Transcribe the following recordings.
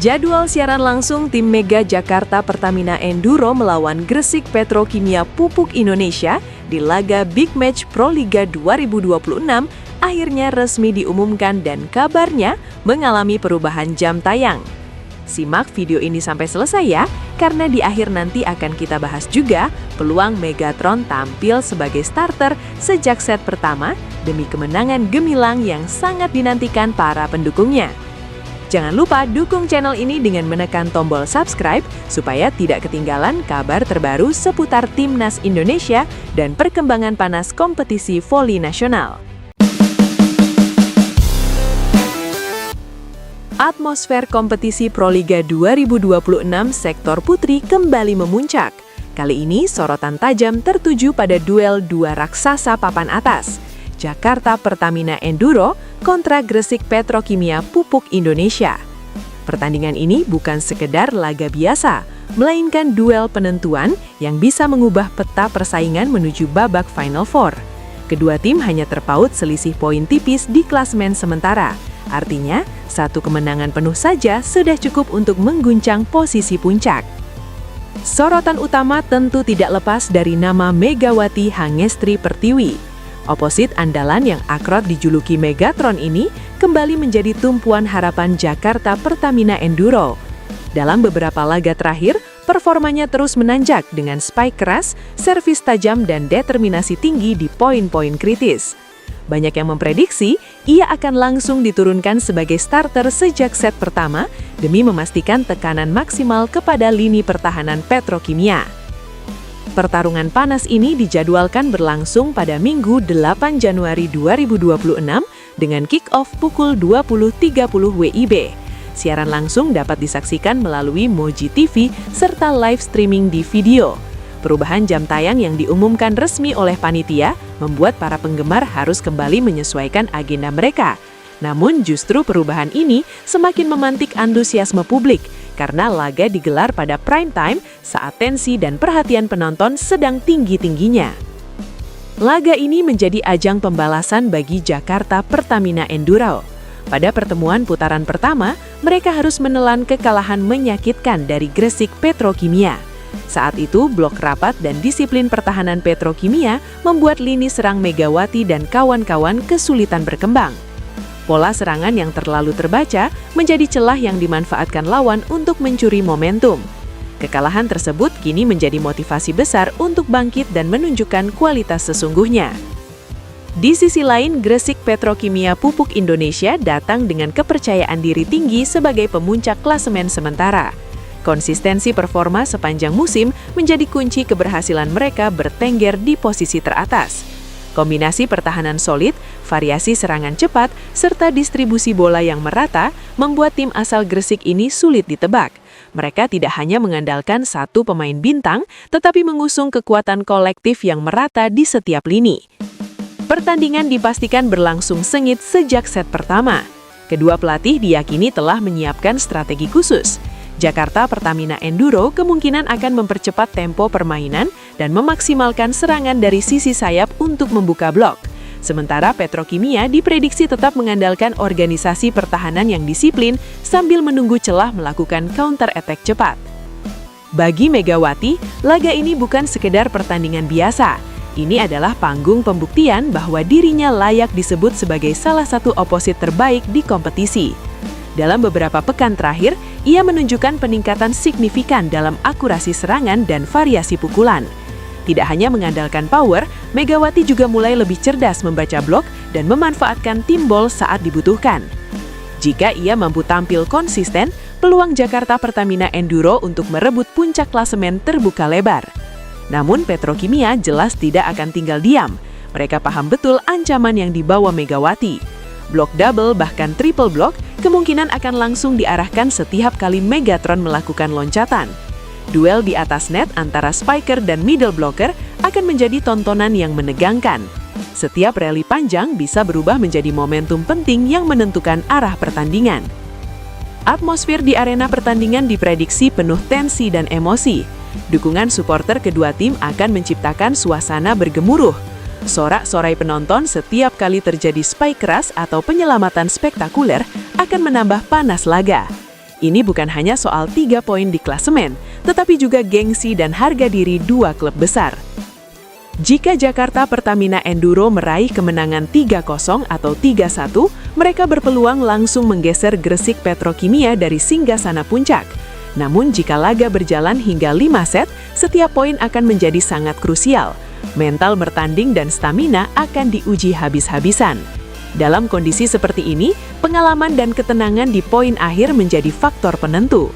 Jadwal siaran langsung tim Mega Jakarta Pertamina Enduro melawan Gresik Petrokimia Pupuk Indonesia di laga Big Match Proliga 2026 akhirnya resmi diumumkan dan kabarnya mengalami perubahan jam tayang. Simak video ini sampai selesai ya, karena di akhir nanti akan kita bahas juga peluang Megatron tampil sebagai starter sejak set pertama demi kemenangan gemilang yang sangat dinantikan para pendukungnya. Jangan lupa dukung channel ini dengan menekan tombol subscribe supaya tidak ketinggalan kabar terbaru seputar Timnas Indonesia dan perkembangan panas kompetisi voli nasional. Atmosfer kompetisi Proliga 2026 sektor putri kembali memuncak. Kali ini sorotan tajam tertuju pada duel dua raksasa papan atas, Jakarta Pertamina Enduro kontra Gresik Petrokimia Pupuk Indonesia. Pertandingan ini bukan sekedar laga biasa, melainkan duel penentuan yang bisa mengubah peta persaingan menuju babak Final Four. Kedua tim hanya terpaut selisih poin tipis di klasemen sementara. Artinya, satu kemenangan penuh saja sudah cukup untuk mengguncang posisi puncak. Sorotan utama tentu tidak lepas dari nama Megawati Hangestri Pertiwi. Oposit andalan yang akrab dijuluki Megatron ini kembali menjadi tumpuan harapan Jakarta Pertamina Enduro. Dalam beberapa laga terakhir, performanya terus menanjak dengan spike keras, servis tajam dan determinasi tinggi di poin-poin kritis. Banyak yang memprediksi ia akan langsung diturunkan sebagai starter sejak set pertama demi memastikan tekanan maksimal kepada lini pertahanan Petrokimia. Pertarungan panas ini dijadwalkan berlangsung pada Minggu 8 Januari 2026 dengan kick-off pukul 20.30 WIB. Siaran langsung dapat disaksikan melalui Moji TV serta live streaming di video. Perubahan jam tayang yang diumumkan resmi oleh panitia membuat para penggemar harus kembali menyesuaikan agenda mereka. Namun justru perubahan ini semakin memantik antusiasme publik karena laga digelar pada prime time saat tensi dan perhatian penonton sedang tinggi-tingginya. Laga ini menjadi ajang pembalasan bagi Jakarta Pertamina Enduro. Pada pertemuan putaran pertama, mereka harus menelan kekalahan menyakitkan dari Gresik Petrokimia. Saat itu, blok rapat dan disiplin pertahanan Petrokimia membuat lini serang Megawati dan kawan-kawan kesulitan berkembang. Pola serangan yang terlalu terbaca menjadi celah yang dimanfaatkan lawan untuk mencuri momentum. Kekalahan tersebut kini menjadi motivasi besar untuk bangkit dan menunjukkan kualitas sesungguhnya. Di sisi lain, Gresik Petrokimia Pupuk Indonesia datang dengan kepercayaan diri tinggi sebagai pemuncak klasemen sementara. Konsistensi performa sepanjang musim menjadi kunci keberhasilan mereka bertengger di posisi teratas. Kombinasi pertahanan solid, variasi serangan cepat, serta distribusi bola yang merata membuat tim asal Gresik ini sulit ditebak. Mereka tidak hanya mengandalkan satu pemain bintang, tetapi mengusung kekuatan kolektif yang merata di setiap lini. Pertandingan dipastikan berlangsung sengit sejak set pertama. Kedua pelatih diyakini telah menyiapkan strategi khusus. Jakarta Pertamina Enduro kemungkinan akan mempercepat tempo permainan dan memaksimalkan serangan dari sisi sayap untuk membuka blok. Sementara Petrokimia diprediksi tetap mengandalkan organisasi pertahanan yang disiplin sambil menunggu celah melakukan counter-attack cepat. Bagi Megawati, laga ini bukan sekedar pertandingan biasa. Ini adalah panggung pembuktian bahwa dirinya layak disebut sebagai salah satu oposit terbaik di kompetisi. Dalam beberapa pekan terakhir, ia menunjukkan peningkatan signifikan dalam akurasi serangan dan variasi pukulan. Tidak hanya mengandalkan power, Megawati juga mulai lebih cerdas membaca blok dan memanfaatkan timbol saat dibutuhkan. Jika ia mampu tampil konsisten, peluang Jakarta Pertamina Enduro untuk merebut puncak klasemen terbuka lebar. Namun Petrokimia jelas tidak akan tinggal diam. Mereka paham betul ancaman yang dibawa Megawati. Blok double bahkan triple block kemungkinan akan langsung diarahkan setiap kali Megatron melakukan loncatan. Duel di atas net antara spiker dan middle blocker akan menjadi tontonan yang menegangkan. Setiap rally panjang bisa berubah menjadi momentum penting yang menentukan arah pertandingan. Atmosfer di arena pertandingan diprediksi penuh tensi dan emosi. Dukungan supporter kedua tim akan menciptakan suasana bergemuruh. Sorak-sorai penonton setiap kali terjadi spike keras atau penyelamatan spektakuler akan menambah panas laga. Ini bukan hanya soal 3 poin di klasemen, tetapi juga gengsi dan harga diri dua klub besar. Jika Jakarta Pertamina Enduro meraih kemenangan 3-0 atau 3-1, mereka berpeluang langsung menggeser Gresik Petrokimia dari singgasana puncak. Namun jika laga berjalan hingga 5 set, setiap poin akan menjadi sangat krusial. Mental bertanding dan stamina akan diuji habis-habisan. Dalam kondisi seperti ini, pengalaman dan ketenangan di poin akhir menjadi faktor penentu.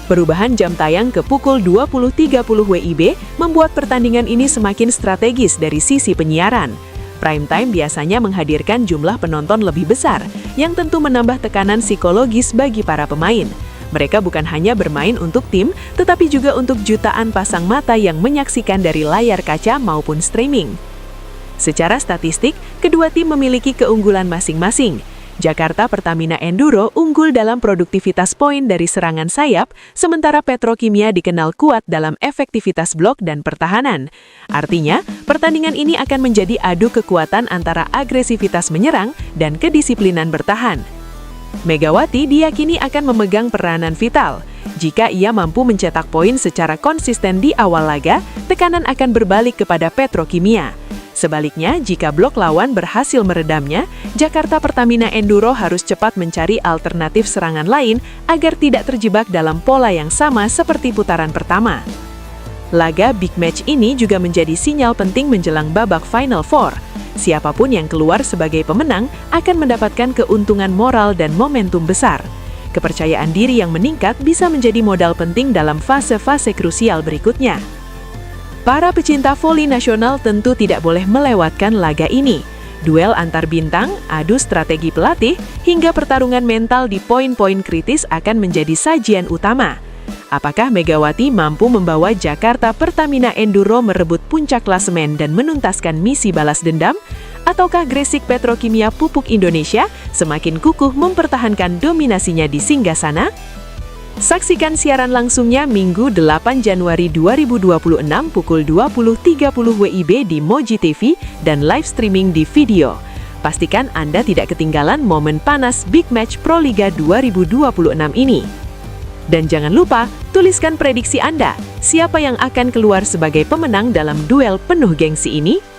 Perubahan jam tayang ke pukul 20.30 WIB membuat pertandingan ini semakin strategis dari sisi penyiaran. Prime time biasanya menghadirkan jumlah penonton lebih besar, yang tentu menambah tekanan psikologis bagi para pemain. Mereka bukan hanya bermain untuk tim, tetapi juga untuk jutaan pasang mata yang menyaksikan dari layar kaca maupun streaming. Secara statistik, kedua tim memiliki keunggulan masing-masing. Jakarta Pertamina Enduro unggul dalam produktivitas poin dari serangan sayap, sementara Petrokimia dikenal kuat dalam efektivitas blok dan pertahanan. Artinya, pertandingan ini akan menjadi adu kekuatan antara agresivitas menyerang dan kedisiplinan bertahan. Megawati diyakini akan memegang peranan vital. Jika ia mampu mencetak poin secara konsisten di awal laga, tekanan akan berbalik kepada Petrokimia. Sebaliknya, jika blok lawan berhasil meredamnya, Jakarta Pertamina Enduro harus cepat mencari alternatif serangan lain agar tidak terjebak dalam pola yang sama seperti putaran pertama. Laga big match ini juga menjadi sinyal penting menjelang babak Final Four. Siapapun yang keluar sebagai pemenang akan mendapatkan keuntungan moral dan momentum besar. Kepercayaan diri yang meningkat bisa menjadi modal penting dalam fase-fase krusial berikutnya. Para pecinta voli nasional tentu tidak boleh melewatkan laga ini. Duel antar bintang, adu strategi pelatih, hingga pertarungan mental di poin-poin kritis akan menjadi sajian utama. Apakah Megawati mampu membawa Jakarta Pertamina Enduro merebut puncak klasemen dan menuntaskan misi balas dendam? Ataukah Gresik Petrokimia Pupuk Indonesia semakin kukuh mempertahankan dominasinya di singgasana? Saksikan siaran langsungnya Minggu 8 Januari 2026 pukul 20.30 WIB di Moji TV dan live streaming di video. Pastikan Anda tidak ketinggalan momen panas Big Match Proliga 2026 ini. Dan jangan lupa, tuliskan prediksi Anda, siapa yang akan keluar sebagai pemenang dalam duel penuh gengsi ini?